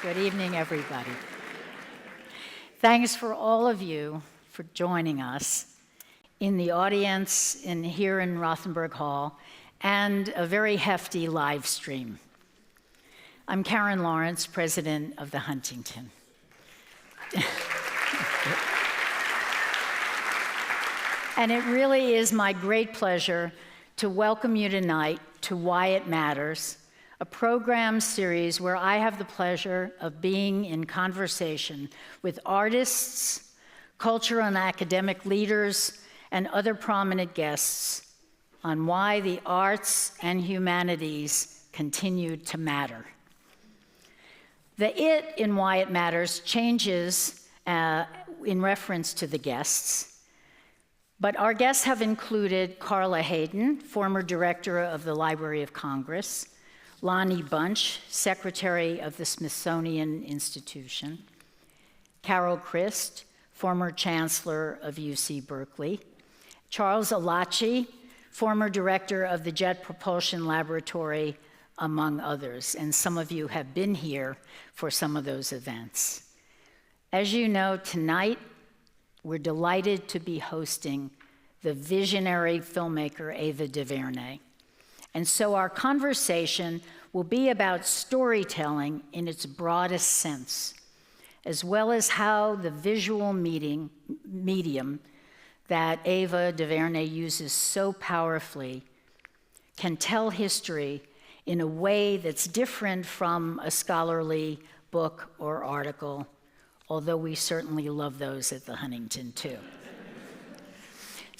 Good evening, everybody. Thanks for all of you for joining us in the audience here in Rothenberg Hall and a very hefty live stream. I'm Karen Lawrence, president of the Huntington. And it really is my great pleasure to welcome you tonight to Why It Matters, a program series where I have the pleasure of being in conversation with artists, cultural and academic leaders, and other prominent guests on why the arts and humanities continue to matter. The "it" in Why It Matters changes in reference to the guests. But our guests have included Carla Hayden, former director of the Library of Congress, Lonnie Bunch, secretary of the Smithsonian Institution, Carol Christ, former chancellor of UC Berkeley, Charles Alachi, former director of the Jet Propulsion Laboratory, among others. And some of you have been here for some of those events. As you know, tonight, we're delighted to be hosting the visionary filmmaker Ava DuVernay. And so our conversation will be about storytelling in its broadest sense, as well as how the visual medium that Ava DuVernay uses so powerfully can tell history in a way that's different from a scholarly book or article, although we certainly love those at the Huntington too.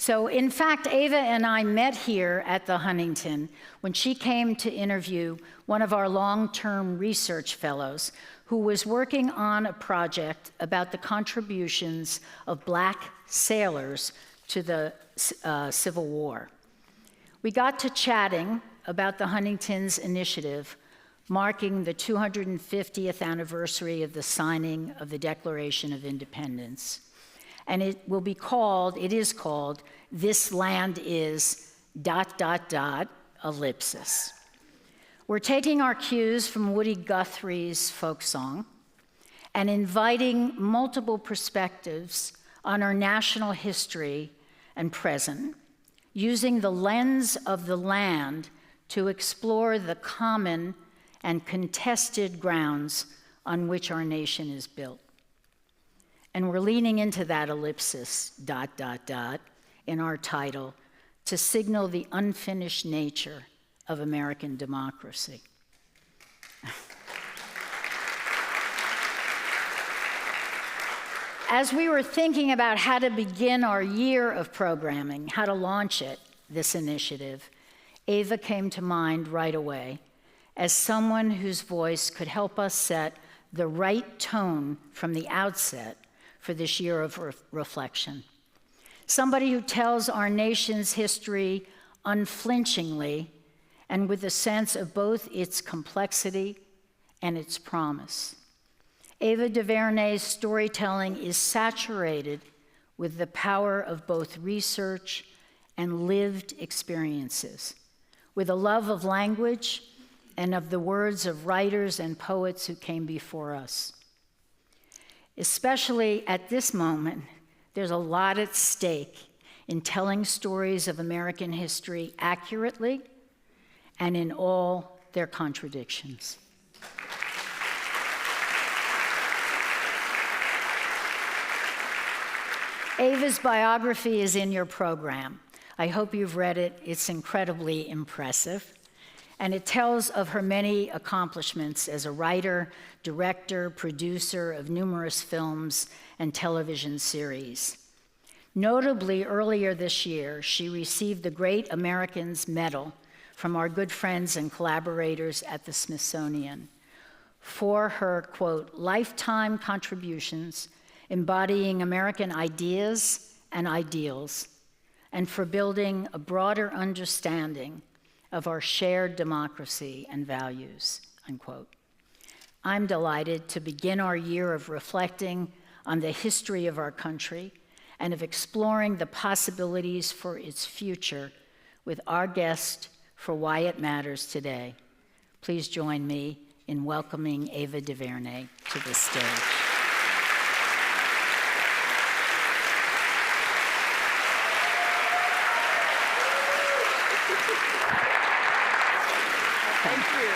So in fact, Ava and I met here at the Huntington when she came to interview one of our long-term research fellows who was working on a project about the contributions of Black sailors to the Civil War. We got to chatting about the Huntington's initiative marking the 250th anniversary of the signing of the Declaration of Independence. And it is called This Land Is ... ellipsis. We're taking our cues from Woody Guthrie's folk song and inviting multiple perspectives on our national history and present, using the lens of the land to explore the common and contested grounds on which our nation is built. And we're leaning into that ellipsis ... in our title to signal the unfinished nature of American democracy. As we were thinking about how to begin our year of programming, how to launch it, this initiative, Ava came to mind right away as someone whose voice could help us set the right tone from the outset for this year of reflection. Somebody who tells our nation's history unflinchingly and with a sense of both its complexity and its promise. Ava DuVernay's storytelling is saturated with the power of both research and lived experiences, with a love of language and of the words of writers and poets who came before us. Especially at this moment, there's a lot at stake in telling stories of American history accurately and in all their contradictions. Ava's biography is in your program. I hope you've read it. It's incredibly impressive. And it tells of her many accomplishments as a writer, director, producer of numerous films and television series. Notably, earlier this year, she received the Great Americans Medal from our good friends and collaborators at the Smithsonian for her, quote, lifetime contributions embodying American ideas and ideals, and for building a broader understanding of our shared democracy and values, unquote. I'm delighted to begin our year of reflecting on the history of our country and of exploring the possibilities for its future with our guest for Why It Matters today. Please join me in welcoming Ava DuVernay to the stage. Thank you.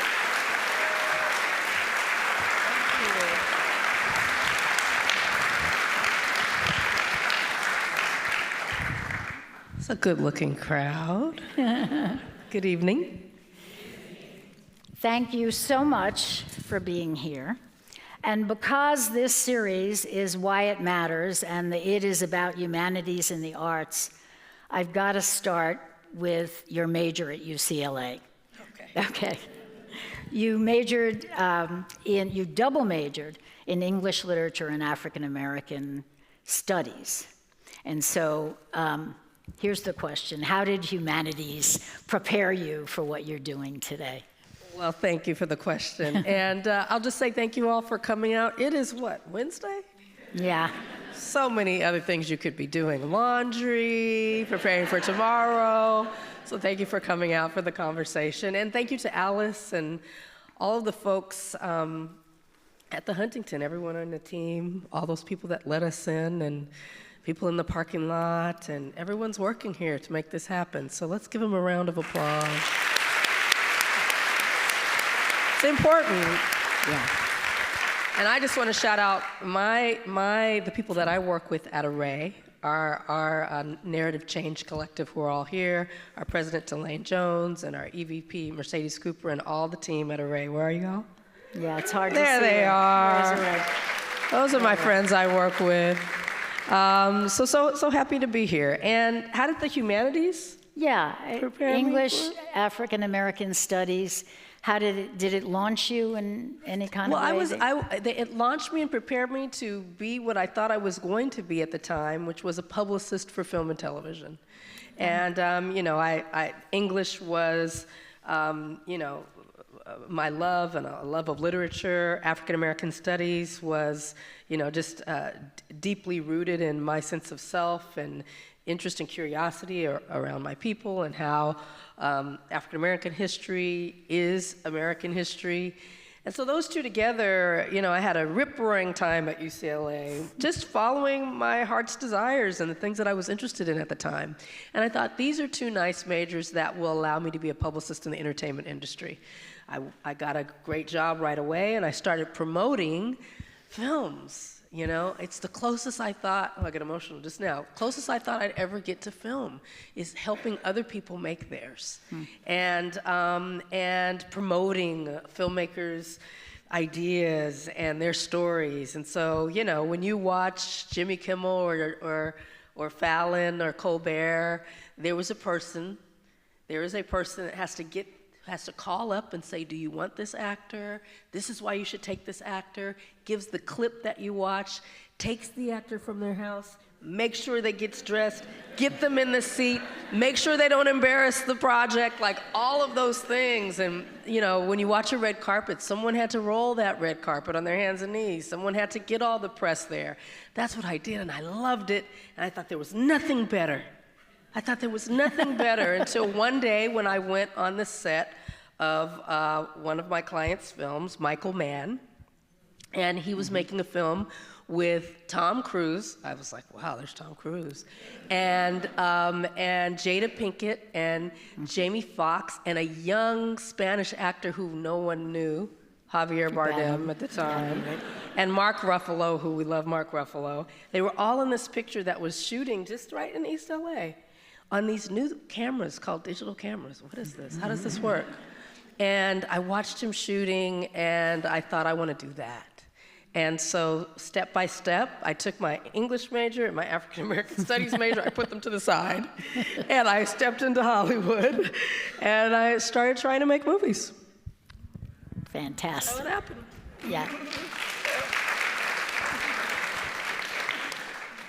It's a good-looking crowd. Good evening. Thank you so much for being here. And because this series is Why It Matters and it is about humanities and the arts, I've got to start with your major at UCLA. Okay. You you double majored in English literature and African American studies. And so here's the question: how did humanities prepare you for what you're doing today? Well, thank you for the question. And I'll just say thank you all for coming out. It is what, Wednesday? Yeah. So many other things you could be doing. Laundry, preparing for tomorrow. So thank you for coming out for the conversation. And thank you to Alice and all of the folks at the Huntington, everyone on the team, all those people that let us in, and people in the parking lot, and everyone's working here to make this happen. So let's give them a round of applause. It's important. Yeah. And I just want to shout out the people that I work with at Array, our Narrative Change Collective, who are all here, our president, Delane Jones, and our EVP, Mercedes Cooper, and all the team at Array. Where are you all? Yeah, it's hard to see. There they are. Those are my friends I work with. So happy to be here. And how did the humanities? Yeah, prepare me English, for it? African American studies. How did it launch you in any kind of way? It launched me and prepared me to be what I thought I was going to be at the time, which was a publicist for film and television. And English was, my love and a love of literature. African American studies was, just deeply rooted in my sense of self and interest and curiosity around my people and how African American history is American history. And so those two together, I had a rip-roaring time at UCLA, just following my heart's desires and the things that I was interested in at the time. And I thought, these are two nice majors that will allow me to be a publicist in the entertainment industry. I got a great job right away, and I started promoting films. It's the closest I thought, I get emotional just now, closest I thought I'd ever get to film is helping other people make theirs. And promoting filmmakers' ideas and their stories. And so, when you watch Jimmy Kimmel or Fallon or Colbert, there is a person that has to call up and say, do you want this actor? This is why you should take this actor. Gives the clip that you watch, takes the actor from their house, make sure they get dressed, get them in the seat, make sure they don't embarrass the project, like all of those things. And when you watch a red carpet, someone had to roll that red carpet on their hands and knees. Someone had to get all the press there. That's what I did, and I loved it, and I thought there was nothing better. Until one day when I went on the set of one of my clients' films, Michael Mann, and he was making a film with Tom Cruise. I was like, wow, there's Tom Cruise. And Jada Pinkett and Jamie Foxx and a young Spanish actor who no one knew, Javier Bardem at the time, and Mark Ruffalo, who we love Mark Ruffalo. They were all in this picture that was shooting just right in East LA on these new cameras called digital cameras. What is this? How does this work? And I watched him shooting, and I thought, I want to do that. And so, step by step, I took my English major and my African American Studies major, I put them to the side, and I stepped into Hollywood, and I started trying to make movies. Fantastic. That's what happened. Yeah.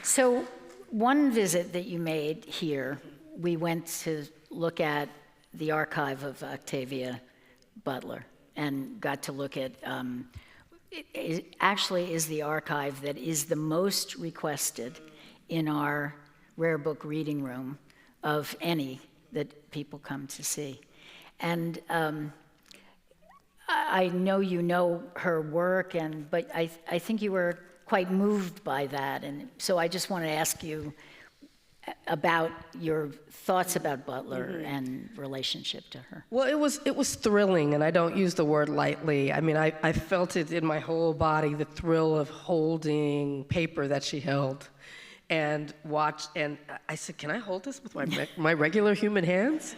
So, one visit that you made here, we went to look at the archive of Octavia Butler and got to look at, it actually is the archive that is the most requested in our rare book reading room of any that people come to see. And I know you know her work, but I think you were quite moved by that. And so I just want to ask you about your thoughts about Butler and relationship to her. Well, it was thrilling, and I don't use the word lightly. I mean, I felt it in my whole body, the thrill of holding paper that she held, and watched. And I said, "Can I hold this with my regular human hands?"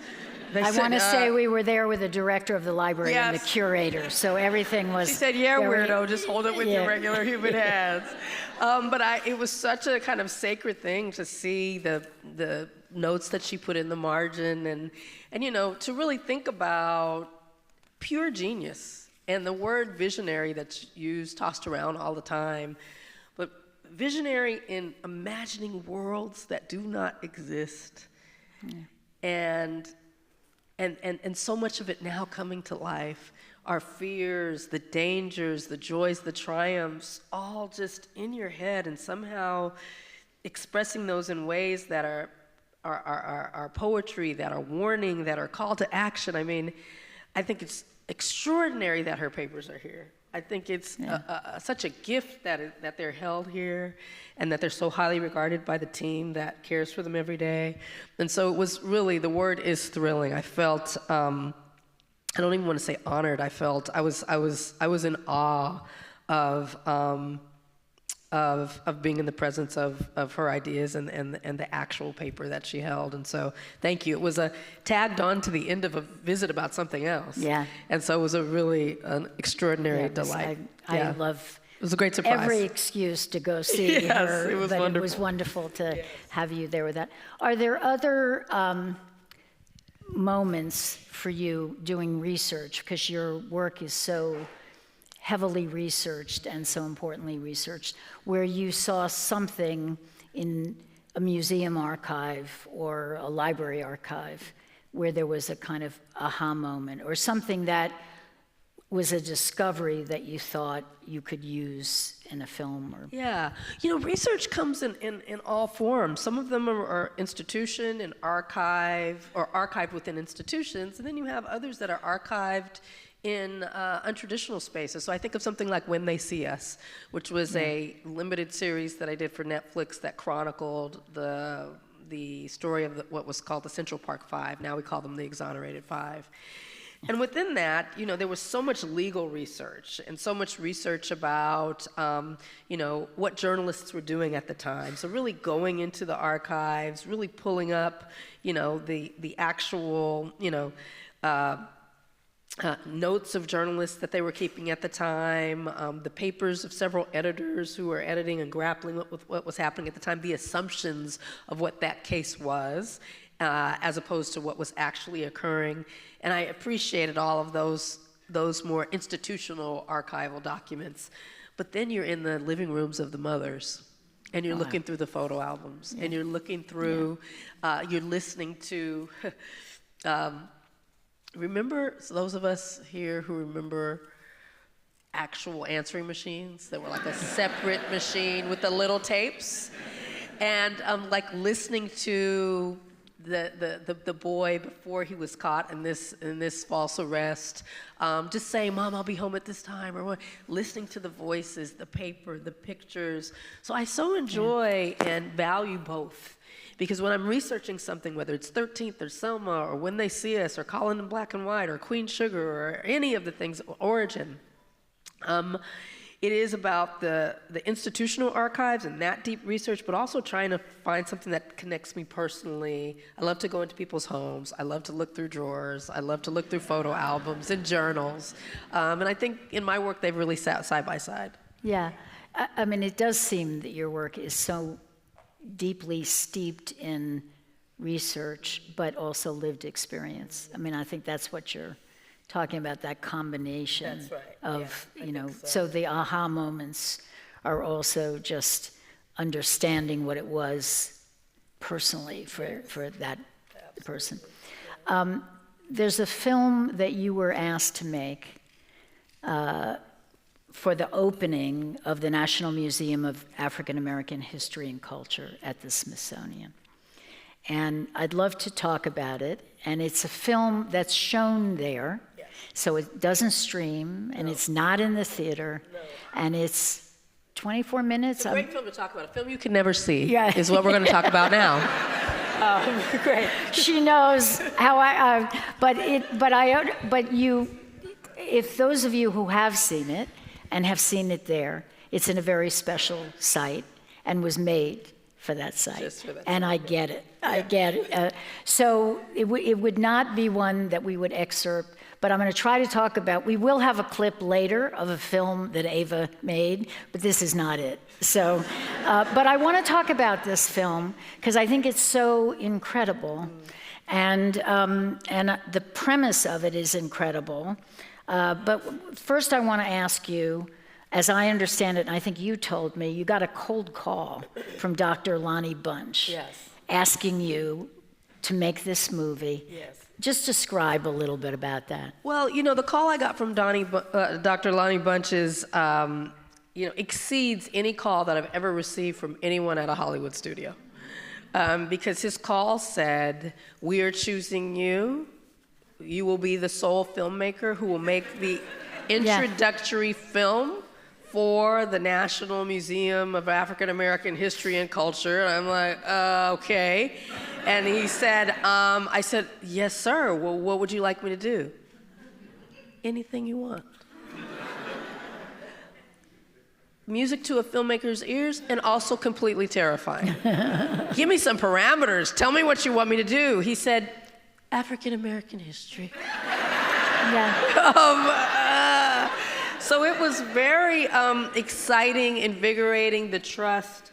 I want to say we were there with the director of the library and the curator, so everything was. She said, "Yeah, weirdo, just hold it with your regular human hands." But it was such a kind of sacred thing to see the notes that she put in the margin, and you know, to really think about pure genius and the word visionary that's used, tossed around all the time, but visionary in imagining worlds that do not exist, and so much of it now coming to life. Our fears, the dangers, the joys, the triumphs, all just in your head, and somehow expressing those in ways that are poetry, that are warning, that are call to action. I mean, I think it's extraordinary that her papers are here. I think it's such a gift that they're held here, and that they're so highly regarded by the team that cares for them every day. And so it was really, the word is thrilling. I felt, I don't even want to say honored. I felt I was in awe of being in the presence of her ideas and the actual paper that she held. And so thank you. It was tagged on to the end of a visit about something else. Yeah. And so it was an extraordinary delight. I love it was a great surprise. every excuse to go see her. It was but wonderful. It was wonderful to have you there with that. Are there other moments for you doing research, because your work is so heavily researched and so importantly researched, where you saw something in a museum archive or a library archive where there was a kind of aha moment, or something that was a discovery that you thought you could use in a film? Or Yeah, you know, research comes in all forms. Some of them are institution and archive, or archived within institutions, and then you have others that are archived in untraditional spaces. So I think of something like When They See Us, which was a limited series that I did for Netflix that chronicled the story of what was called the Central Park Five. Now we call them the Exonerated Five. And within that, you know, there was so much legal research and so much research about, you know, what journalists were doing at the time. So really going into the archives, really pulling up, you know, the actual, you know, notes of journalists that they were keeping at the time, the papers of several editors who were editing and grappling with what was happening at the time, the assumptions of what that case was, as opposed to what was actually occurring. And I appreciated all of those more institutional archival documents. But then you're in the living rooms of the mothers, and you're looking through the photo albums, and you're looking through, you're listening to, remember, those of us here who remember actual answering machines that were like a separate machine with the little tapes, and like listening to the boy before he was caught in this false arrest, just saying, "Mom, I'll be home at this time," or what, listening to the voices, the paper, the pictures. So I so enjoy and value both. Because when I'm researching something, whether it's 13th or Selma or When They See Us or Colin in Black and White or Queen Sugar or any of the things, Origin, it is about the institutional archives and that deep research, but also trying to find something that connects me personally. I love to go into people's homes. I love to look through drawers. I love to look through photo albums and journals. And I think in my work, they've really sat side by side. Yeah, I mean, it does seem that your work is so deeply steeped in research, but also lived experience. I mean, I think that's what you're talking about, that combination. That's right. Of, Yeah, you know, so the aha moments are also just understanding what it was personally for that person. There's a film that you were asked to make for the opening of the National Museum of African American History and Culture at the Smithsonian. And I'd love to talk about it. And it's a film that's shown there. Yes. So it doesn't stream, and it's not in the theater, and it's 24 minutes. It's a great film to talk about. A film you can never see Yeah. is what we're going to talk about now. Great. She knows how if those of you who have seen it and have seen it there, it's in a very special site and was made for that site. Just for that and site, I get it. I get it. So it would not be one that we would excerpt, but I'm going to try to talk about, we will have a clip later of a film that Ava made, but this is not it. So, but I want to talk about this film because I think it's so incredible. And the premise of it is incredible. But first I want to ask you, as I understand it, and I think you told me, you got a cold call from Dr. Lonnie Bunch. Yes. Asking you to make this movie. Yes. Just describe a little bit about that. Well, the call I got from Dr. Lonnie Bunch is, exceeds any call that I've ever received from anyone at a Hollywood studio. Because his call said, we are choosing you. You will be the sole filmmaker who will make the introductory film for the National Museum of African American History and Culture. And I'm like, okay. And he said, I said, yes, sir. Well, what would you like me to do? Anything you want. Music to a filmmaker's ears, and also completely terrifying. Give me some parameters. Tell me what you want me to do. He said, African American history. Yeah. So it was very exciting, invigorating, the trust,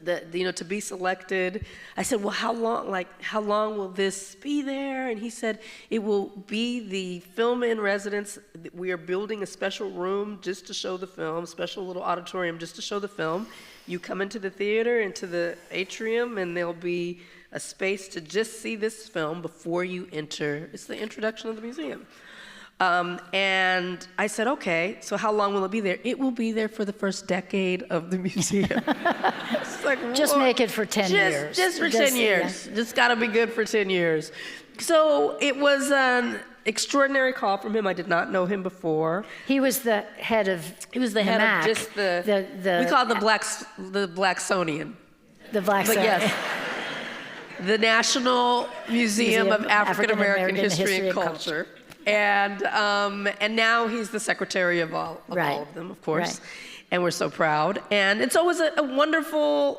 to be selected. I said, well, how long will this be there? And he said, it will be the film in residence. We are building a special room just to show the film, special little auditorium just to show the film. You come into the theater, into the atrium, and there'll be a space to just see this film before you enter. It's the introduction of the museum. And I said, okay, so how long will it be there? It will be there for the first decade of the museum. It's like, just make it for 10 years. Just for 10 years. Yeah. Just got to be good for 10 years. So it was an extraordinary call from him. I did not know him before. He was the head of He was the head MAC, of just we call it the Blacksonian. The Blacksonian. Yes. The National Museum of African American History and Culture. And now he's the secretary of all of them, of course. Right. And we're so proud. And it's always a wonderful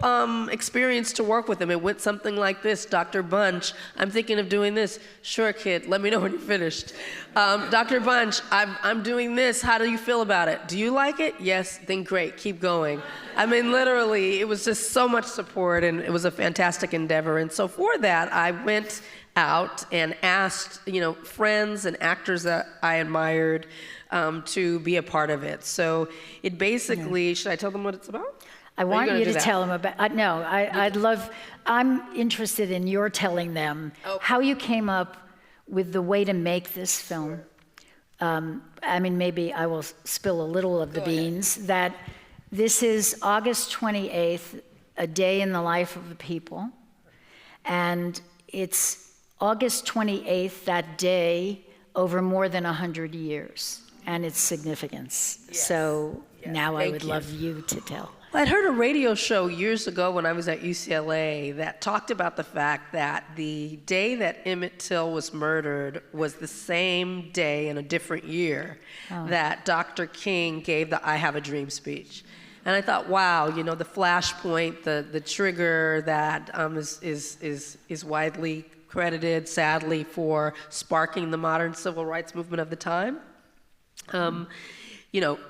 experience to work with him. It went something like this: Dr. Bunch, I'm thinking of doing this. Sure, kid, let me know when you're finished. Dr. Bunch, I'm doing this. How do you feel about it? Do you like it? Yes, then great, keep going. I mean, literally, it was just so much support, and it was a fantastic endeavor. And so for that, I went out and asked, friends and actors that I admired to be a part of it. So it basically, should I tell them what it's about? I want you to tell them about, no, I'm interested in your telling them how you came up with the way to make this film. Maybe I will spill a little of the beans, that this is August 28th, a day in the life of the people, and it's August 28th, that day, over more than 100 years, and its significance. Yes. So now I would love you to tell. Well, I'd heard a radio show years ago when I was at UCLA that talked about the fact that the day that Emmett Till was murdered was the same day in a different year that Dr. King gave the I Have a Dream speech. And I thought, wow, the flashpoint, the trigger that is widely credited, sadly, for sparking the modern civil rights movement of the time,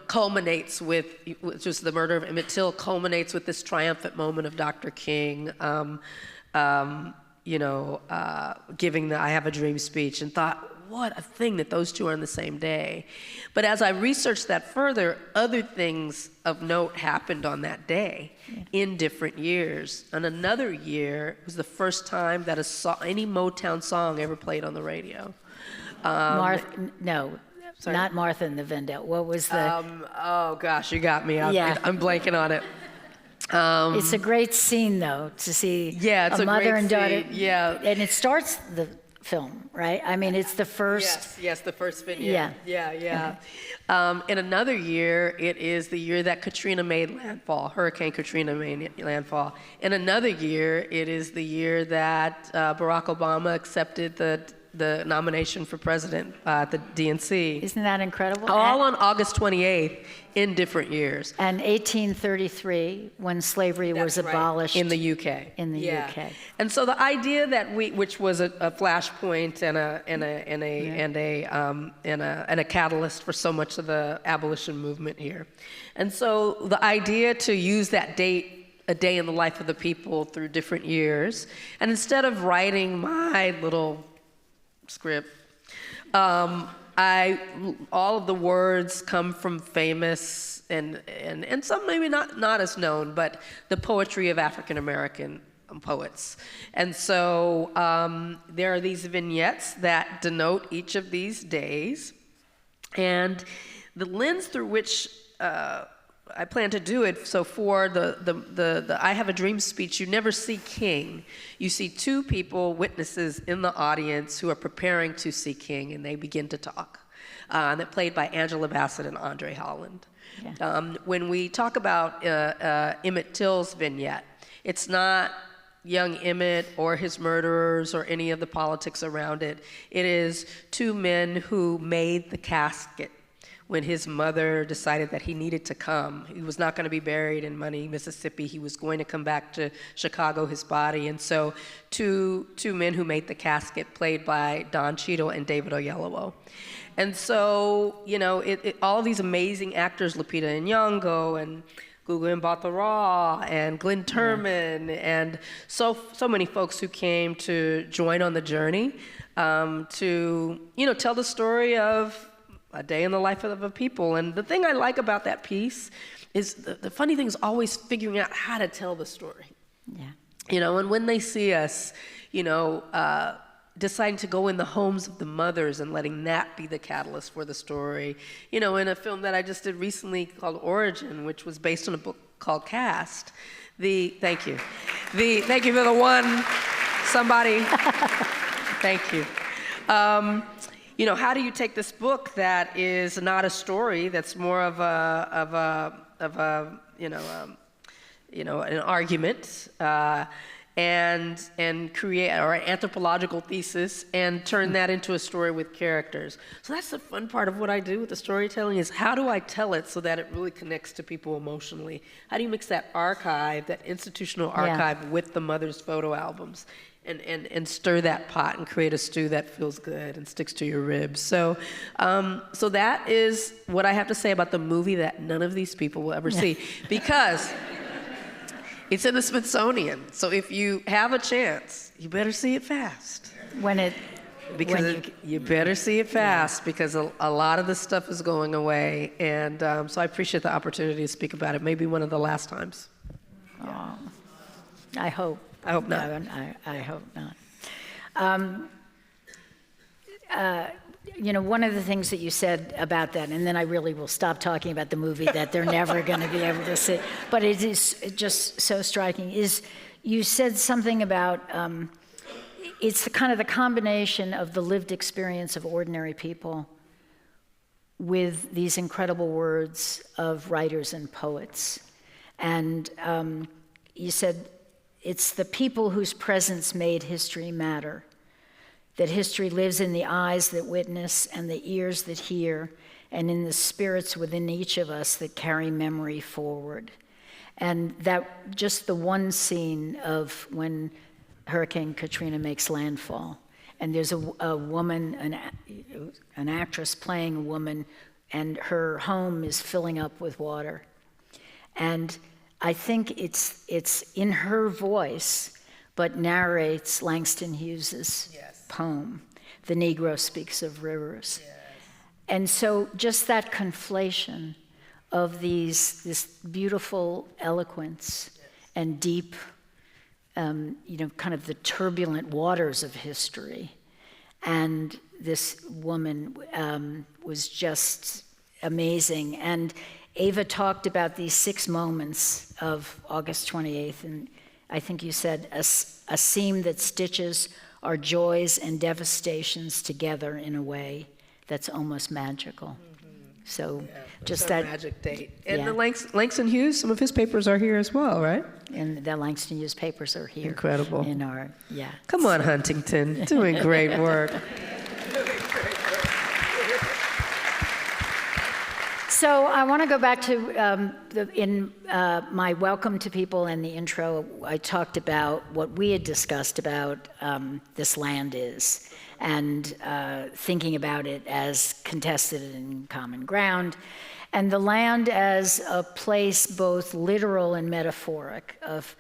culminates with, just the murder of Emmett Till, culminates with this triumphant moment of Dr. King, giving the I Have a Dream speech, and thought, what a thing that those two are on the same day. But as I researched that further, other things of note happened on that day in different years. And another year was the first time that any Motown song ever played on the radio. Not Martha and the Vandellas. What was the? Oh gosh, you got me. I'm blanking on it. It's a great scene, though, to see it's a mother great and daughter. Scene. Yeah, and it starts the film, right? I mean, it's the first. Yes, the first vignette. Yeah. In another year, it is the year that Katrina made landfall, Hurricane Katrina made landfall. In another year, it is the year that Barack Obama accepted the nomination for president at the DNC. Isn't that incredible? All on August 28th in different years. And 1833, when slavery was abolished. In the UK. In the UK. And so the idea that which was a flashpoint and a catalyst for so much of the abolition movement here. And so the idea to use that date, a day in the life of the people through different years, and instead of writing my little script, all of the words come from famous and some maybe not as known, but the poetry of African American poets. And so there are these vignettes that denote each of these days, and the lens through which I plan to do it. So for the I Have a Dream speech, you never see King. You see two people, witnesses in the audience who are preparing to see King, and they begin to talk. And they're played by Angela Bassett and Andre Holland. Yeah. When we talk about Emmett Till's vignette, it's not young Emmett or his murderers or any of the politics around it. It is two men who made the casket when his mother decided that he needed to come. He was not going to be buried in Money, Mississippi. He was going to come back to Chicago, his body. And so two men who made the casket, played by Don Cheadle and David Oyelowo. And so, you know, all of these amazing actors, Lupita Nyong'o and Gugu Mbatha-Raw and Glenn Turman, and so many folks who came to join on the journey to, you know, tell the story of a day in the life of a people. And the thing I like about that piece is the funny thing is always figuring out how to tell the story. Yeah. You know, and when they see us, you know, deciding to go in the homes of the mothers and letting that be the catalyst for the story. You know, in a film that I just did recently called Origin, which was based on a book called Cast. Thank you for the one, somebody, thank you. You know, how do you take this book that is not a story, that's more of an argument, and create or an anthropological thesis and turn that into a story with characters. So that's the fun part of what I do with the storytelling, is how do I tell it so that it really connects to people emotionally? How do you mix that archive, that institutional archive, with the mother's photo albums? And stir that pot and create a stew that feels good and sticks to your ribs. So that is what I have to say about the movie that none of these people will ever see, because it's in the Smithsonian. So if you have a chance, you better see it fast. You better see it fast, because a lot of this stuff is going away. And so I appreciate the opportunity to speak about it. Maybe one of the last times. Yeah. I hope. I hope not. I hope not. You know, one of the things that you said about that, and then I really will stop talking about the movie that they're never going to be able to see, but it is just so striking, is you said something about it's the combination of the lived experience of ordinary people with these incredible words of writers and poets. And you said, it's the people whose presence made history matter, that history lives in the eyes that witness and the ears that hear, and in the spirits within each of us that carry memory forward. And that, just the one scene of when Hurricane Katrina makes landfall, and there's a woman, an actress playing a woman, and her home is filling up with water. And I think it's in her voice, but narrates Langston Hughes's poem, The Negro Speaks of Rivers. Yes. And so just that conflation of this beautiful eloquence and deep, kind of the turbulent waters of history. And this woman was just amazing. And Ava talked about these 6 moments of August 28th, and I think you said a seam that stitches our joys and devastations together in a way that's almost magical. So just that magic date. And yeah. the Langston Hughes, some of his papers are here as well, right? And the Langston Hughes papers are here. Incredible. In our, yeah. Come on, Huntington, doing great work. So I want to go back to, in my welcome to people and the intro, I talked about what we had discussed about this land is, and thinking about it as contested and common ground, and the land as a place both literal and metaphoric, of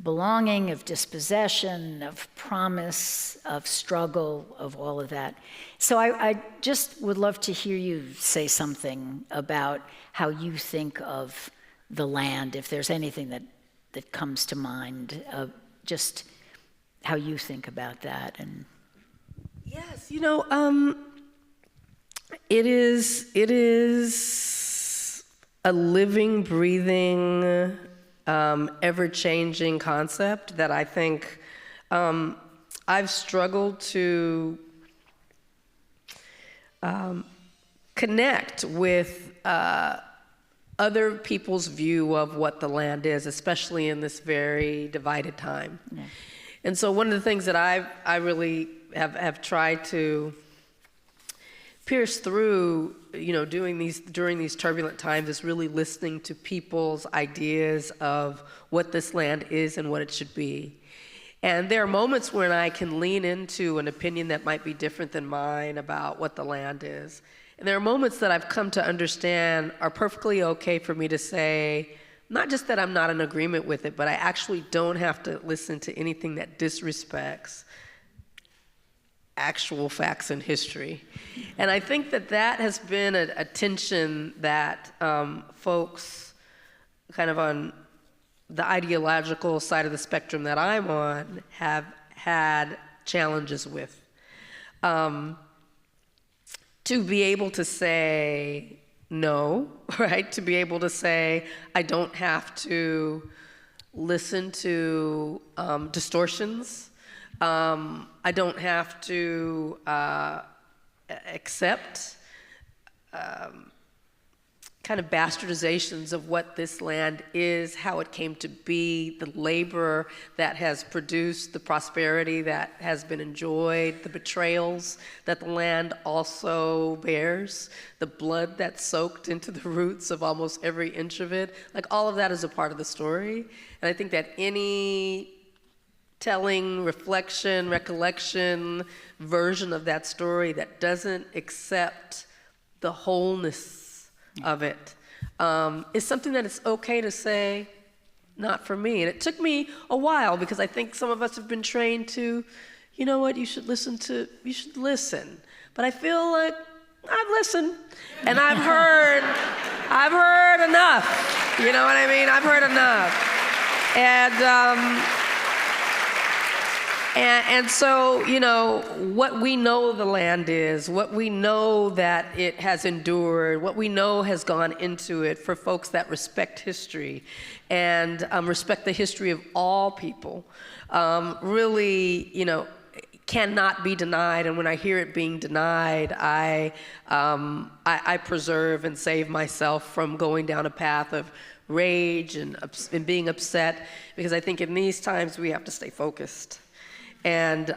belonging, of dispossession, of promise, of struggle, of all of that. So I just would love to hear you say something about how you think of the land, if there's anything that comes to mind, just how you think about that. And yes, you know, it is a living, breathing, ever-changing concept that I think I've struggled to connect with other people's view of what the land is, especially in this very divided time. Yeah. And so one of the things that I really have tried to pierce through, you know, during these turbulent times, is really listening to people's ideas of what this land is and what it should be. And there are moments when I can lean into an opinion that might be different than mine about what the land is. And there are moments that I've come to understand are perfectly okay for me to say, not just that I'm not in agreement with it, but I actually don't have to listen to anything that disrespects actual facts in history. And I think that has been a tension that folks kind of on the ideological side of the spectrum that I'm on have had challenges with. To be able to say no, right? To be able to say, I don't have to listen to distortions. I don't have to accept kind of bastardizations of what this land is, how it came to be, the labor that has produced the prosperity that has been enjoyed, the betrayals that the land also bears, the blood that's soaked into the roots of almost every inch of it. Like, all of that is a part of the story. And I think that any telling, reflection, recollection version of that story that doesn't accept the wholeness of it is something that it's okay to say, not for me. And it took me a while, because I think some of us have been trained to, you know what, you should listen. But I feel like I've listened, and I've heard enough. You know what I mean? I've heard enough. And so, you know, what we know the land is, what we know that it has endured, what we know has gone into it, for folks that respect history and respect the history of all people, really, you know, cannot be denied. And when I hear it being denied, I preserve and save myself from going down a path of rage and being upset, because I think in these times we have to stay focused. And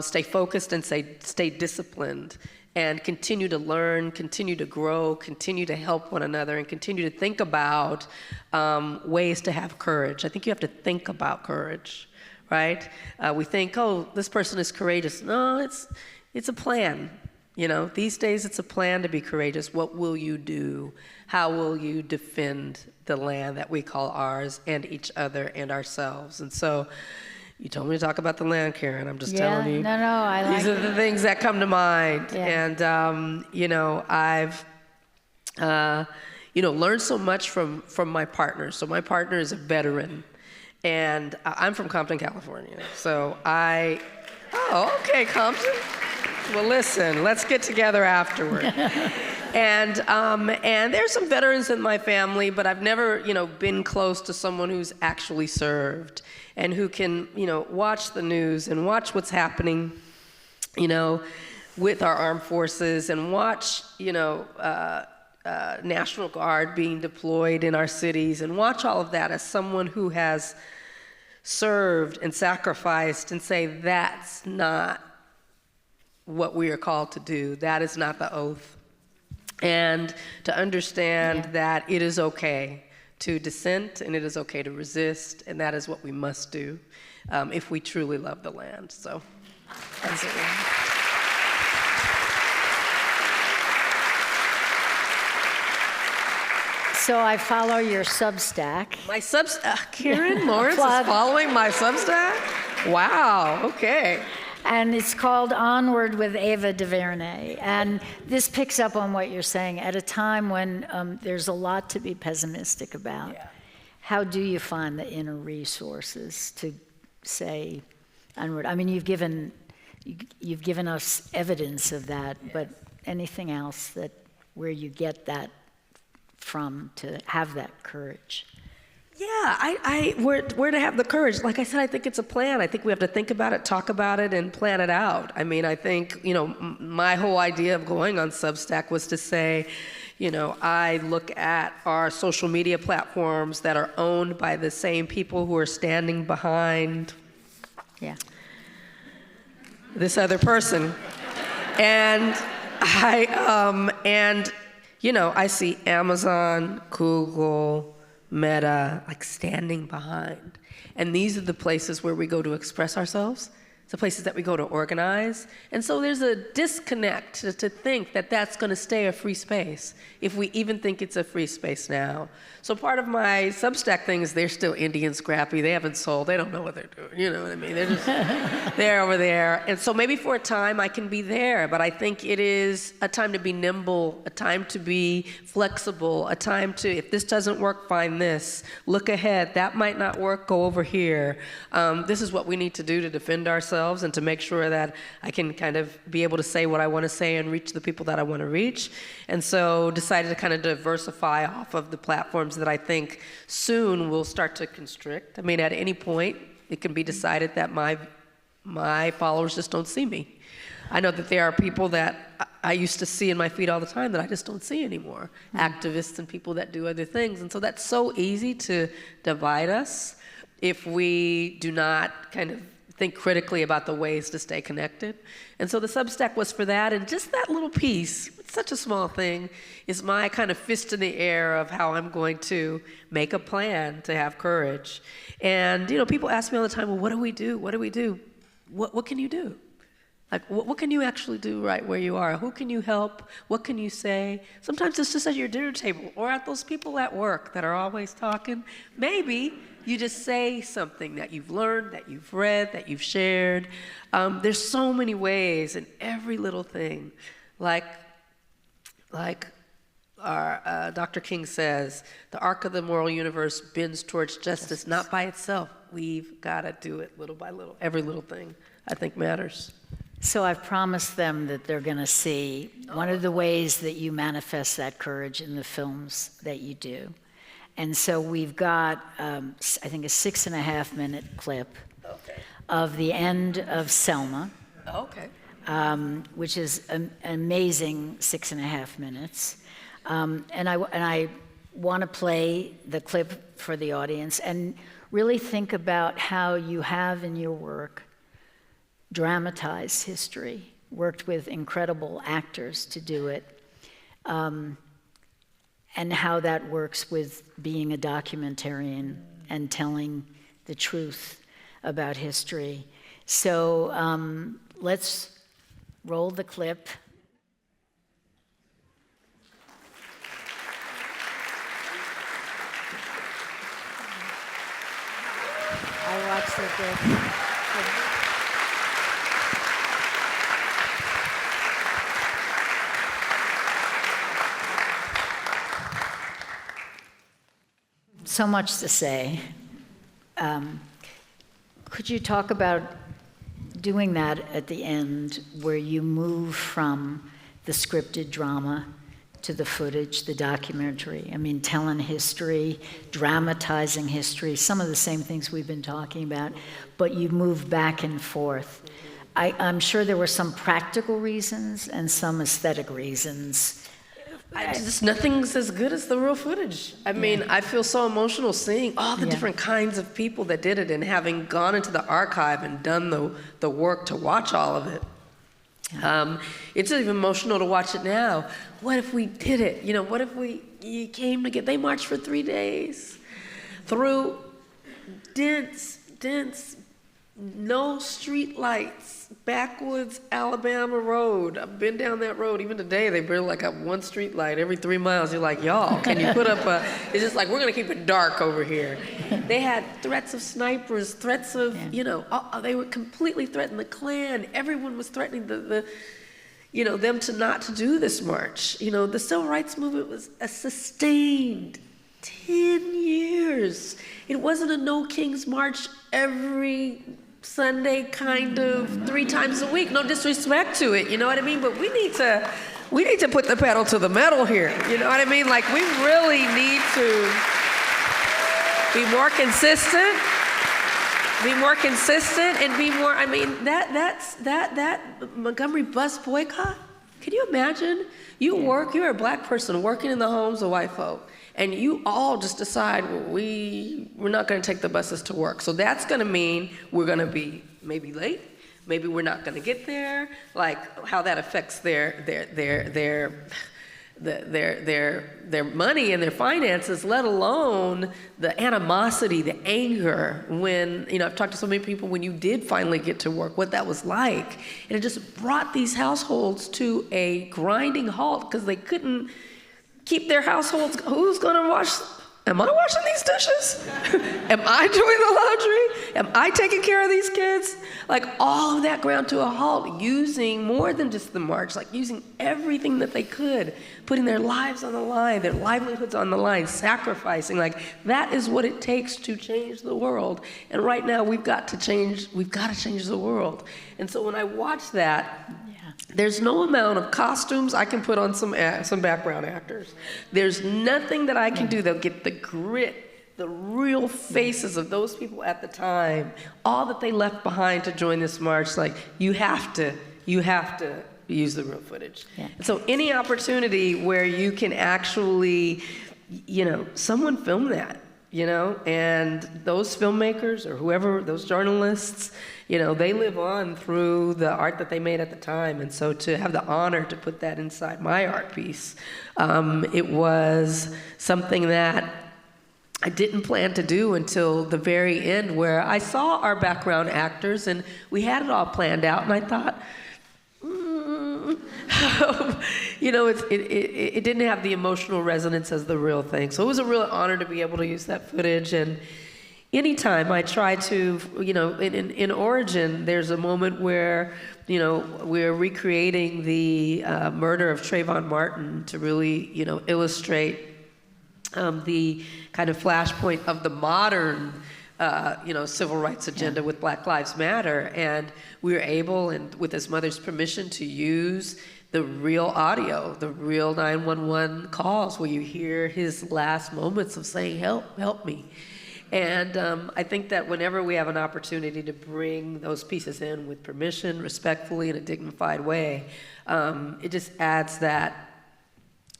stay focused and stay disciplined, and continue to learn, continue to grow, continue to help one another, and continue to think about ways to have courage. I think you have to think about courage, right? We think, oh, this person is courageous. No, it's a plan. You know, these days it's a plan to be courageous. What will you do? How will you defend the land that we call ours, and each other and ourselves? And so, you told me to talk about the land, Karen. I'm just telling you. No, I like these are the things that come to mind. Yeah. And, you know, I've, you know, learned so much from my partner. So my partner is a veteran. And I'm from Compton, California. So oh, okay, Compton. Well, listen, let's get together afterward. And there's some veterans in my family, but I've never, been close to someone who's actually served and who can, watch the news and watch what's happening, with our armed forces and watch, National Guard being deployed in our cities and watch all of that as someone who has served and sacrificed and say, that's not what we are called to do. That is not the oath. And to understand that it is okay to dissent and it is okay to resist, and that is what we must do if we truly love the land. So that's it. So I follow your Substack. My Substack, Karen Lawrence is following my Substack? Wow, okay. And it's called Onward with Ava DuVernay. And this picks up on what you're saying at a time when there's a lot to be pessimistic about. Yeah. How do you find the inner resources to say onward? I mean, you've given us evidence of that, yes. But anything else that where you get that from to have that courage? Yeah, where to have the courage? Like I said, I think it's a plan. I think we have to think about it, talk about it, and plan it out. I mean, I think, my whole idea of going on Substack was to say, I look at our social media platforms that are owned by the same people who are standing behind this other person. And I see Amazon, Google, Meta, like standing behind. And these are the places where we go to express ourselves. It's the places that we go to organize. And so there's a disconnect to think that that's going to stay a free space, if we even think it's a free space now. So part of my Substack thing is they're still Indian scrappy. They haven't sold. They don't know what they're doing. You know what I mean? They're just they're over there. And so maybe for a time I can be there, but I think it is a time to be nimble, a time to be flexible, a time to, if this doesn't work, find this. Look ahead. That might not work. Go over here. This is what we need to do to defend ourselves and to make sure that I can kind of be able to say what I want to say and reach the people that I want to reach. And so decided to kind of diversify off of the platforms that I think soon will start to constrict. I mean, at any point, it can be decided that my followers just don't see me. I know that there are people that I used to see in my feed all the time that I just don't see anymore. Activists and people that do other things. And so that's so easy to divide us if we do not kind of think critically about the ways to stay connected. And so the Substack was for that, and just that little piece, it's such a small thing, is my kind of fist in the air of how I'm going to make a plan to have courage. And people ask me all the time, well, what do we do? What do we do? What can you do? Like, what can you actually do right where you are? Who can you help? What can you say? Sometimes it's just at your dinner table or at those people at work that are always talking. Maybe you just say something that you've learned, that you've read, that you've shared. There's so many ways in every little thing. Like our Dr. King says, the arc of the moral universe bends towards justice, not by itself. We've got to do it little by little. Every little thing, I think, matters. So I've promised them that they're going to see one of the ways that you manifest that courage in the films that you do. And so we've got, I think, a 6.5-minute clip of the end of Selma, which is an amazing 6.5 minutes. And I want to play the clip for the audience and really think about how you have in your work dramatized history, worked with incredible actors to do it, and how that works with being a documentarian and telling the truth about history. So let's roll the clip. I watched the so much to say. Could you talk about, doing that at the end where you move from the scripted drama to the footage, the documentary. I mean, telling history, dramatizing history, some of the same things we've been talking about, but you move back and forth. I'm sure there were some practical reasons and some aesthetic reasons. Nothing's as good as the real footage. I mean, I feel so emotional seeing all the different kinds of people that did it and having gone into the archive and done the work to watch all of it. It's even emotional to watch it now. What if we did it? You know, what if you came to they marched for 3 days through dense, no street lights, backwoods Alabama road. I've been down that road. Even today, they barely got one street light every 3 miles. You're like, y'all, can you put up it's just like, we're gonna keep it dark over here. They had threats of snipers, threats of, they were completely threatening the Klan. Everyone was threatening them to do this march. You know, the Civil Rights Movement was a sustained 10 years. It wasn't a No Kings March every Sunday, kind of 3 times a week. No disrespect to it, you know what I mean? But we need to put the pedal to the metal here. You know what I mean? Like, we really need to be more consistent. And be more. I mean, that Montgomery bus boycott. Can you imagine? You're a black person working in the homes of white folk. And you all just decide, we're not going to take the buses to work. So that's going to mean we're going to be maybe late. Maybe we're not going to get there. Like, how that affects their money and their finances, let alone the animosity, the anger. When, I've talked to so many people when you did finally get to work, what that was like. And it just brought these households to a grinding halt because they couldn't keep their households. Who's gonna wash? Am I washing these dishes? Am I doing the laundry? Am I taking care of these kids? Like, all of that ground to a halt, using more than just the march, like using everything that they could, putting their lives on the line, their livelihoods on the line, sacrificing. Like, that is what it takes to change the world. And right now we've got to change the world. And so when I watch that, there's no amount of costumes I can put on some background actors. There's nothing that I can do that'll get the grit, the real faces of those people at the time, all that they left behind to join this march. Like, you have to use the real footage. Yeah. So any opportunity where you can actually, someone film that, and those filmmakers or whoever, those journalists, they live on through the art that they made at the time. And so to have the honor to put that inside my art piece, it was something that I didn't plan to do until the very end, where I saw our background actors and we had it all planned out, and I thought, it didn't have the emotional resonance as the real thing. So it was a real honor to be able to use that footage. And anytime I try to, in Origin, there's a moment where, we're recreating the murder of Trayvon Martin to really, illustrate the kind of flashpoint of the modern, civil rights agenda with Black Lives Matter. And we were able, and with his mother's permission, to use the real audio, the real 911 calls where you hear his last moments of saying, help me. And I think that whenever we have an opportunity to bring those pieces in with permission, respectfully, in a dignified way, it just adds that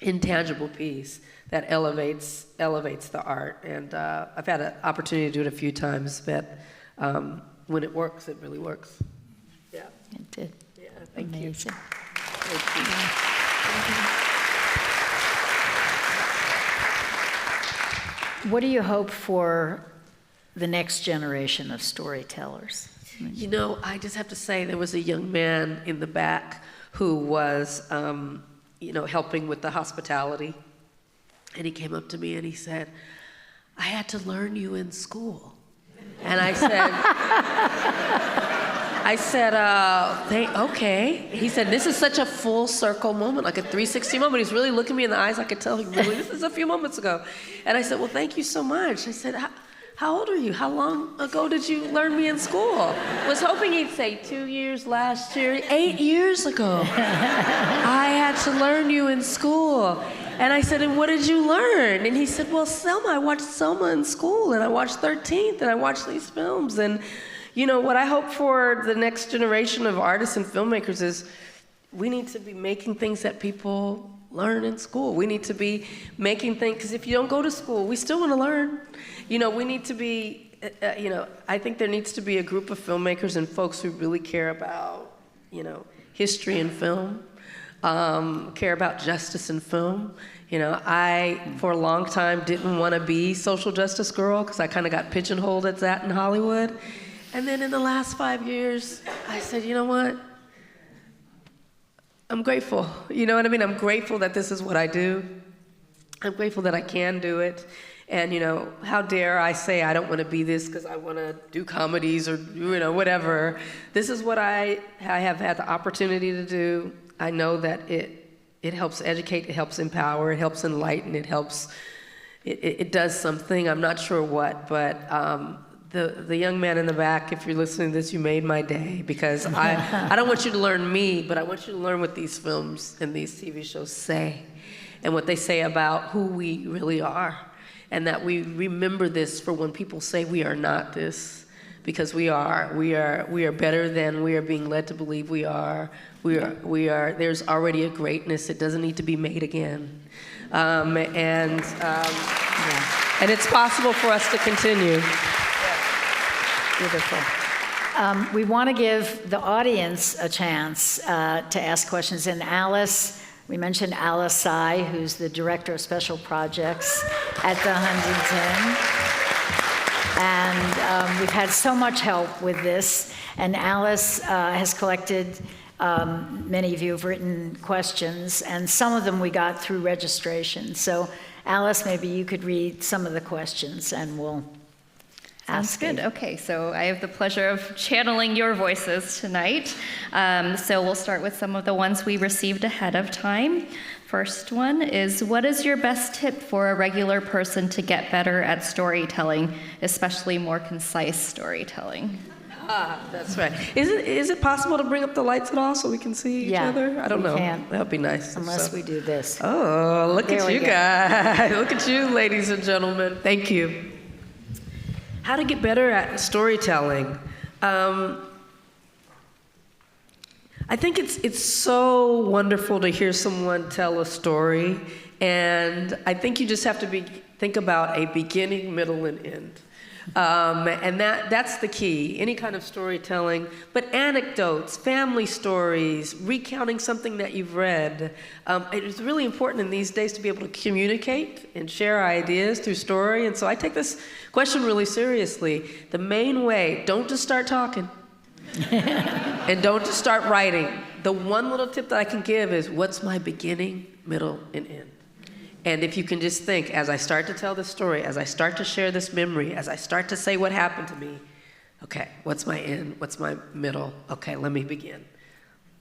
intangible piece that elevates the art. And I've had an opportunity to do it a few times, but when it works, it really works. Yeah. It did. Yeah, thank you. Amazing. Thank you. What do you hope for the next generation of storytellers? I just have to say, there was a young man in the back who was, helping with the hospitality. And he came up to me and he said, I had to learn you in school. And I said, okay. He said, this is such a full circle moment, like a 360 moment. He's really looking me in the eyes. I could tell he really, this is a few moments ago. And I said, well, thank you so much. I said, how old are you? How long ago did you learn me in school? Was hoping he'd say 2 years last year, 8 years ago. I had to learn you in school. And I said, and what did you learn? And he said, well, Selma, I watched Selma in school, and I watched 13th, and I watched these films. And you know, what I hope for the next generation of artists and filmmakers is we need to be making things that people learn in school. We need to be making things, because if you don't go to school, we still want to learn. You know, we need to be, you know, I think there needs to be a group of filmmakers and folks who really care about, you know, history in film, care about justice in film. You know, I, for a long time, didn't want to be social justice girl because I kind of got pigeonholed at that in Hollywood. And then in the last 5 years, I said, you know what? I'm grateful. You know what I mean? I'm grateful that this is what I do. I'm grateful that I can do it. And, you know, how dare I say I don't want to be this because I want to do comedies or, you know, whatever. This is what I have had the opportunity to do. I know that it helps educate, it helps empower, it helps enlighten, it helps, it does something. I'm not sure what, but the young man in the back, if you're listening to this, you made my day, because I don't want you to learn me, but I want you to learn what these films and these TV shows say, and what they say about who we really are, and that we remember this for when people say we are not this, because we are better than we are being led to believe we are. We are. There's already a greatness. It doesn't need to be made again, and it's possible for us to continue. Beautiful. We want to give the audience a chance to ask questions. And Alice, we mentioned Alice Tsai, who's the Director of Special Projects at the Huntington. And we've had so much help with this. And Alice has collected, many of you have written questions, and some of them we got through registration. So Alice, maybe you could read some of the questions and we'll Sounds good. Okay, so I have the pleasure of channeling your voices tonight. So we'll start with some of the ones we received ahead of time. First one is, what is your best tip for a regular person to get better at storytelling, especially more concise storytelling? That's right. Is it possible to bring up the lights at all so we can see each other? I don't know. Can't. That would be nice. Unless we do this. Oh, look at you guys. Look at you, ladies and gentlemen. Thank you. How to get better at storytelling. I think it's so wonderful to hear someone tell a story, and I think you just have to think about a beginning, middle, and end. And that's the key, any kind of storytelling, but anecdotes, family stories, recounting something that you've read. It's really important in these days to be able to communicate and share ideas through story, and so I take this question really seriously. The main way, don't just start talking, and don't just start writing. The one little tip that I can give is, what's my beginning, middle, and end? And if you can just think, as I start to tell this story, as I start to share this memory, as I start to say what happened to me, okay, what's my end? What's my middle? Okay, let me begin.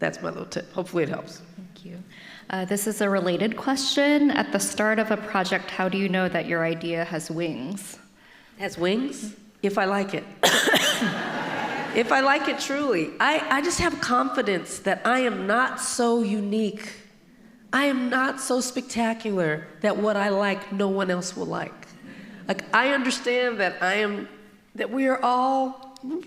That's my little tip. Hopefully it helps. Thank you. This is a related question. At the start of a project, how do you know that your idea has wings? Has wings? If I like it. If I like it truly. I just have confidence that I am not so unique. I am not so spectacular that what I like, no one else will like. Like, I understand that we are all, we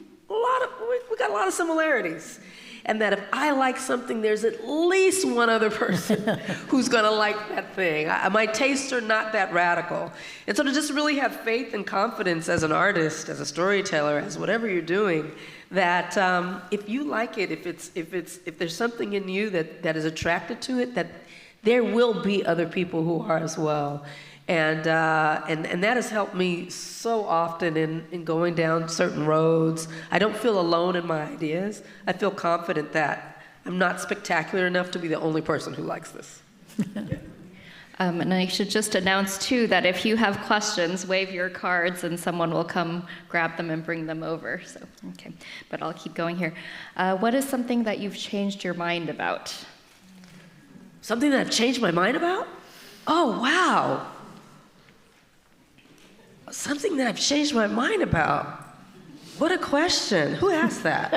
got a lot of similarities. And that if I like something, there's at least one other person who's gonna like that thing. My tastes are not that radical. And so to just really have faith and confidence as an artist, as a storyteller, as whatever you're doing, that if you like it, if there's something in you that is attracted to it, that there will be other people who are as well. And that has helped me so often in going down certain roads. I don't feel alone in my ideas. I feel confident that I'm not spectacular enough to be the only person who likes this. And I should just announce too that if you have questions, wave your cards and someone will come grab them and bring them over. So, okay, but I'll keep going here. What is something that you've changed your mind about? Something that I've changed my mind about? Oh, wow. Something that I've changed my mind about. What a question. Who asked that?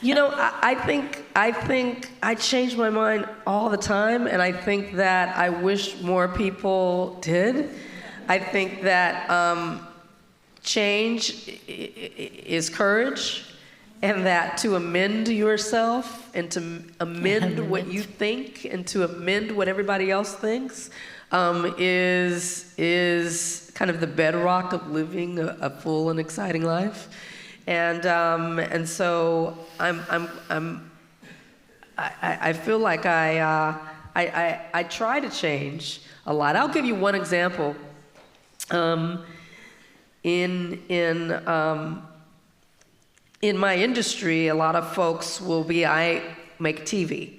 You know, I think I change my mind all the time, and I think that I wish more people did. I think that change is courage, and that to amend yourself and to amend what you think and to amend what everybody else thinks is kind of the bedrock of living a full and exciting life. And so I feel like I try to change a lot. I'll give you one example. In my industry, a lot of folks will be, I make TV.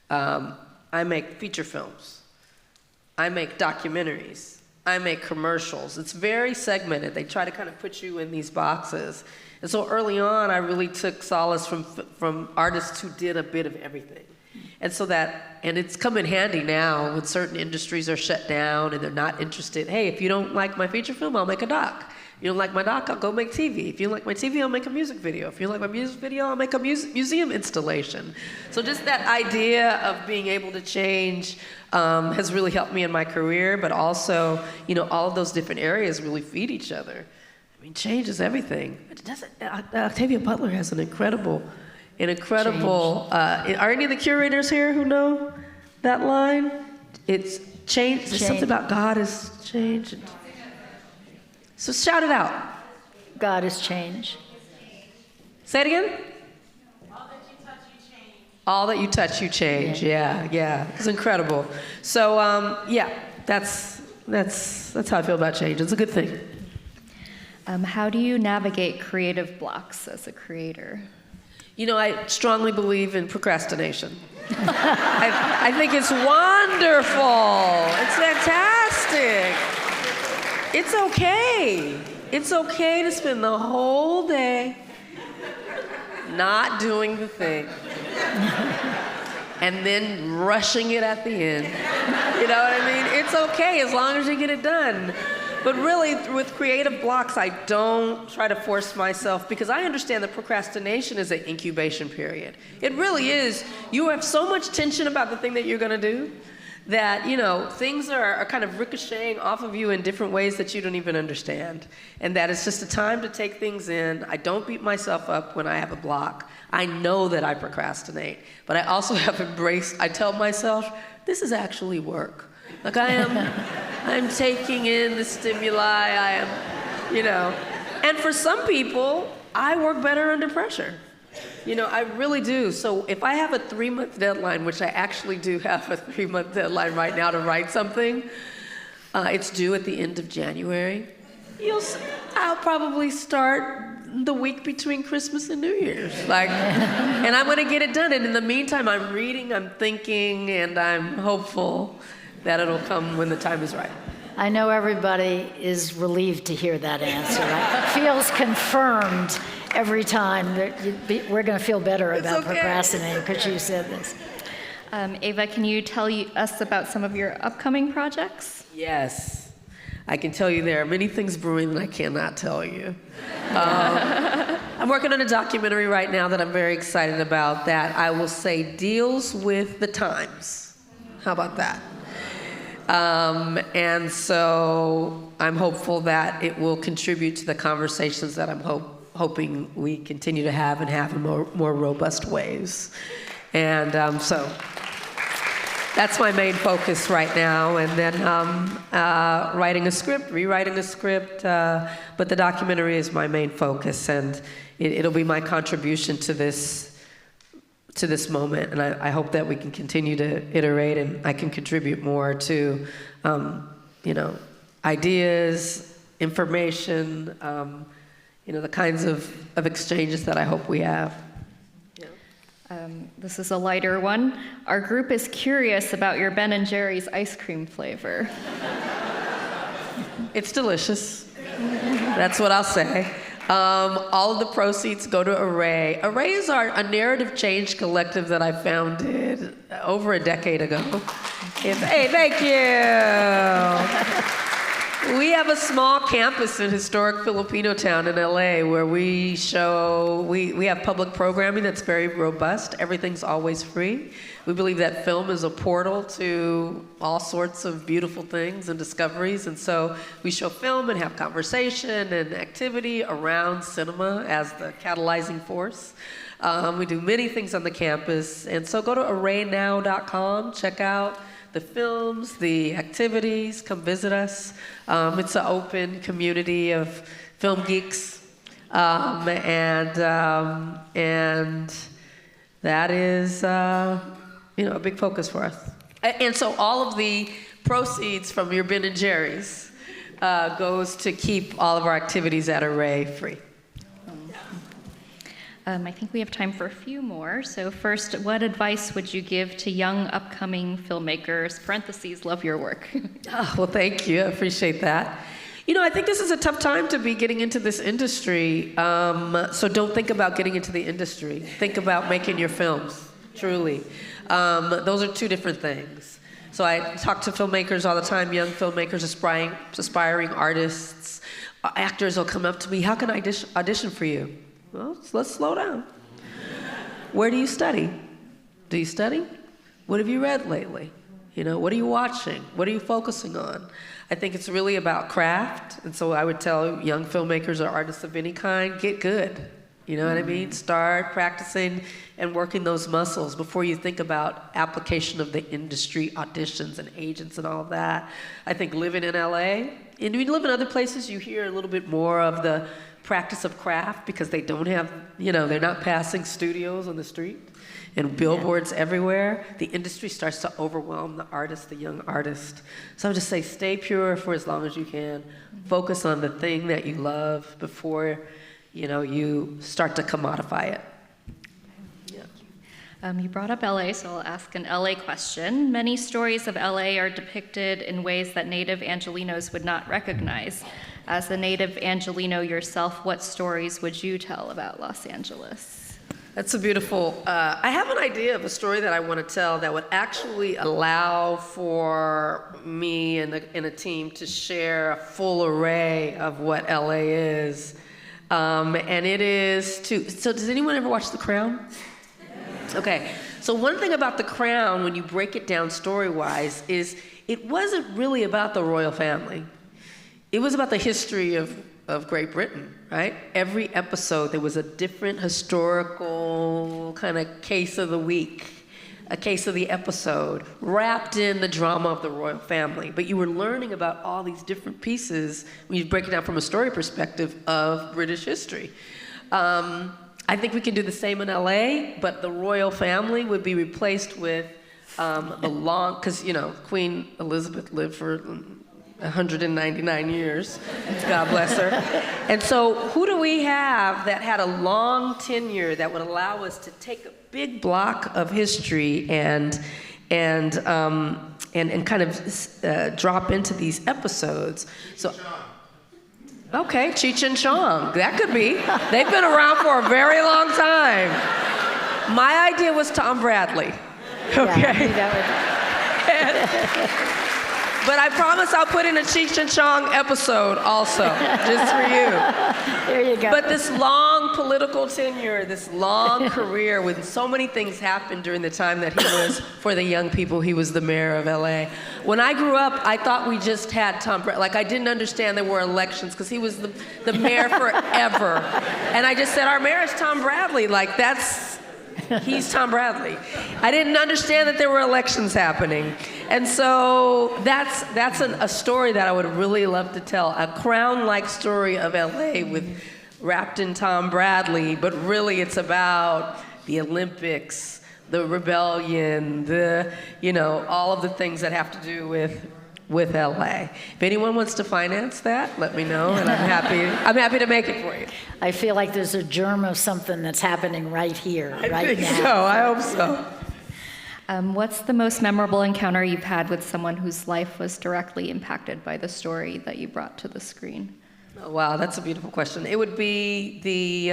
I make feature films. I make documentaries. I make commercials. It's very segmented. They try to kind of put you in these boxes. And so early on, I really took solace from artists who did a bit of everything. And so and it's come in handy now when certain industries are shut down and they're not interested. Hey, if you don't like my feature film, I'll make a doc. If you don't like my doc, I'll go make TV. If you don't like my TV, I'll make a music video. If you don't like my music video, I'll make a museum installation. So just that idea of being able to change has really helped me in my career, but also, you know, all of those different areas really feed each other. I mean, change is everything. Octavia Butler has an incredible, are any of the curators here who know that line? It's change. There's something about God is change. So shout it out. God is change. Say it again. All that you touch, you change. Yeah. It's incredible. So that's how I feel about change. It's a good thing. How do you navigate creative blocks as a creator? You know, I strongly believe in procrastination. I think it's wonderful. It's fantastic. It's okay. It's okay to spend the whole day not doing the thing and then rushing it at the end. You know what I mean? It's okay as long as you get it done. But really, with creative blocks, I don't try to force myself because I understand that procrastination is an incubation period. It really is. You have so much tension about the thing that you're going to do that, you know, things are kind of ricocheting off of you in different ways that you don't even understand. And that it's just a time to take things in. I don't beat myself up when I have a block. I know that I procrastinate, but I also have embraced, I tell myself, this is actually work. Like I'm taking in the stimuli, I am, you know. And for some people, I work better under pressure. You know, I really do. So if I have a 3-month deadline, which I actually do have a 3-month deadline right now to write something, it's due at the end of January. I'll probably start the week between Christmas and New Year's. And I'm gonna get it done. And in the meantime, I'm reading, I'm thinking, and I'm hopeful that it'll come when the time is right. I know everybody is relieved to hear that answer. It feels confirmed every time that we're going to feel better about procrastinating because you said this. Ava, can you tell us about some of your upcoming projects? Yes. I can tell you there are many things brewing that I cannot tell you. I'm working on a documentary right now that I'm very excited about that I will say deals with the times. How about that? And so I'm hopeful that it will contribute to the conversations that I'm hoping we continue to have and have in more robust ways. And so that's my main focus right now. And then writing a script, rewriting a script, but the documentary is my main focus, and it'll be my contribution to this moment, and I hope that we can continue to iterate and I can contribute more to, you know, ideas, information, you know, the kinds of exchanges that I hope we have. Yeah. This is a lighter one. Our group is curious about your Ben & Jerry's ice cream flavor. It's delicious. That's what I'll say. All of the proceeds go to Array. Array is a narrative change collective that I founded over a decade ago. Hey, thank you. We have a small campus in historic Filipino town in LA where we have public programming that's very robust. Everything's always free. We believe that film is a portal to all sorts of beautiful things and discoveries, and so we show film and have conversation and activity around cinema as the catalyzing force. We do many things on the campus, and so go to arraynow.com, check out the films, the activities, come visit us. It's an open community of film geeks, and that is a big focus for us. And so all of the proceeds from your Ben and Jerry's goes to keep all of our activities at Array free. I think we have time for a few more. So first, what advice would you give to young upcoming filmmakers? Parentheses, love your work. Oh, well, thank you. I appreciate that. I think this is a tough time to be getting into this industry. So don't think about getting into the industry. Think about making your films, truly. Those are two different things. So I talk to filmmakers all the time, young filmmakers, aspiring artists. Actors will come up to me, how can I audition for you? Well, let's slow down. Where do you study? Do you study? What have you read lately? What are you watching? What are you focusing on? I think it's really about craft. And so I would tell young filmmakers or artists of any kind, get good. You know what I mean? Start practicing and working those muscles before you think about application of the industry, auditions and agents and all of that. I think living in LA, and when you live in other places, you hear a little bit more of the practice of craft because they don't have, they're not passing studios on the street and billboards everywhere. The industry starts to overwhelm the artist, the young artist. So I would just say stay pure for as long as you can. Focus on the thing that you love before you start to commodify it. You brought up LA, so I'll ask an LA question. Many stories of LA are depicted in ways that native Angelenos would not recognize. As a native Angeleno yourself, what stories would you tell about Los Angeles? That's a beautiful, I have an idea of a story that I want to tell that would actually allow for me and a team to share a full array of what LA is. And it is so does anyone ever watch The Crown? Okay, so one thing about The Crown, when you break it down story-wise, is it wasn't really about the royal family. It was about the history of Great Britain, right? Every episode, there was a different historical kind of case of the week, a case of the episode, wrapped in the drama of the royal family. But you were learning about all these different pieces, when you break it down from a story perspective, of British history. I think we can do the same in LA, but the royal family would be replaced with because Queen Elizabeth lived for 199 years, God bless her. And so who do we have that had a long tenure that would allow us to take a big block of history and kind of drop into these episodes? So. Okay, Cheech and Chong, that could be. They've been around for a very long time. My idea was Tom Bradley. Okay. But I promise I'll put in a Cheech and Chong episode also, just for you. There you go. But this long political tenure, this long career, with so many things happened during the time that he was, for the young people, he was the mayor of LA. When I grew up, I thought we just had Tom Bradley. Like, I didn't understand there were elections because he was the mayor forever. And I just said, our mayor is Tom Bradley. Like, he's Tom Bradley. I didn't understand that there were elections happening. And so that's a story that I would really love to tell, a Crown-like story of LA wrapped in Tom Bradley, but really it's about the Olympics, the rebellion, all of the things that have to do with LA. If anyone wants to finance that, let me know, and I'm happy to make it for you. I feel like there's a germ of something that's happening right here, right now. I think so. I hope so. What's the most memorable encounter you've had with someone whose life was directly impacted by the story that you brought to the screen? Oh, wow, that's a beautiful question. It would be the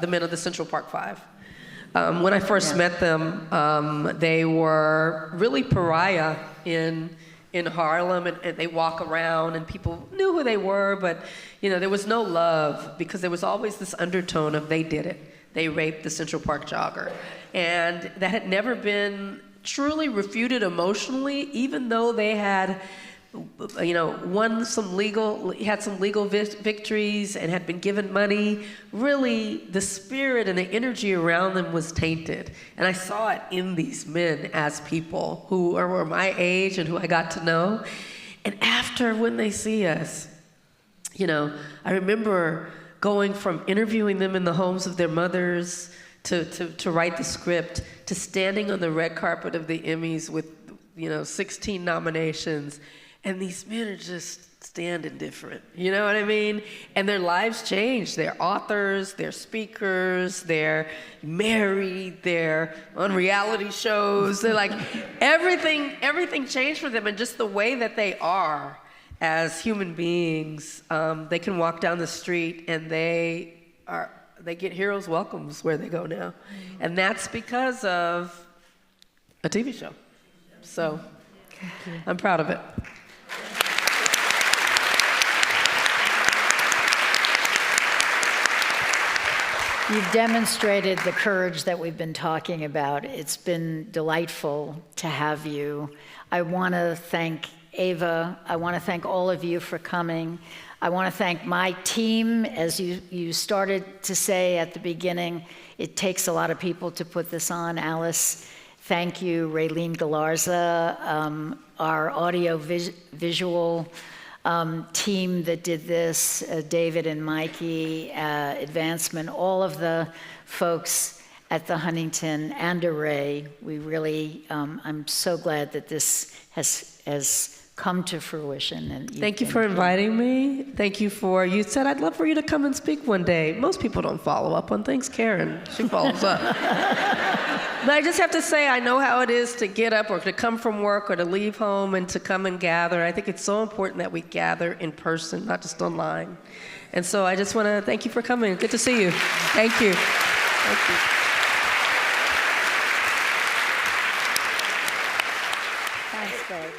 men of the Central Park Five. When I first met them, they were really pariah in Harlem, and they walk around, and people knew who they were, but there was no love because there was always this undertone of they did it. They raped the Central Park jogger, and that had never been truly refuted emotionally, even though they had had some legal victories and had been given money. Really, the spirit and the energy around them was tainted. And I saw it in these men as people who were my age and who I got to know. And after, when they see us, I remember going from interviewing them in the homes of their mothers to write the script, to standing on the red carpet of the Emmys with 16 nominations. And these men are just standing different, you know what I mean? And their lives changed. They're authors, they're speakers, they're married, they're on reality shows. They're like, everything changed for them. And just the way that they are as human beings, they can walk down the street and they get heroes' welcomes where they go now. And that's because of a TV show. So I'm proud of it. You've demonstrated the courage that we've been talking about. It's been delightful to have you. I want to thank Ava. I want to thank all of you for coming. I want to thank my team. As you started to say at the beginning, it takes a lot of people to put this on. Alice, thank you. Raylene Galarza, our audio-visual team that did this, David and Mikey, Advancement, all of the folks at the Huntington and Array. We really, I'm so glad that this has come to fruition. And thank you for inviting me. Thank you you said I'd love for you to come and speak one day. Most people don't follow up on things. Karen, she follows up. But I just have to say, I know how it is to get up or to come from work or to leave home and to come and gather. I think it's so important that we gather in person, not just online. And so I just want to thank you for coming. Good to see you. Thank you. Thank you. Thanks, babe.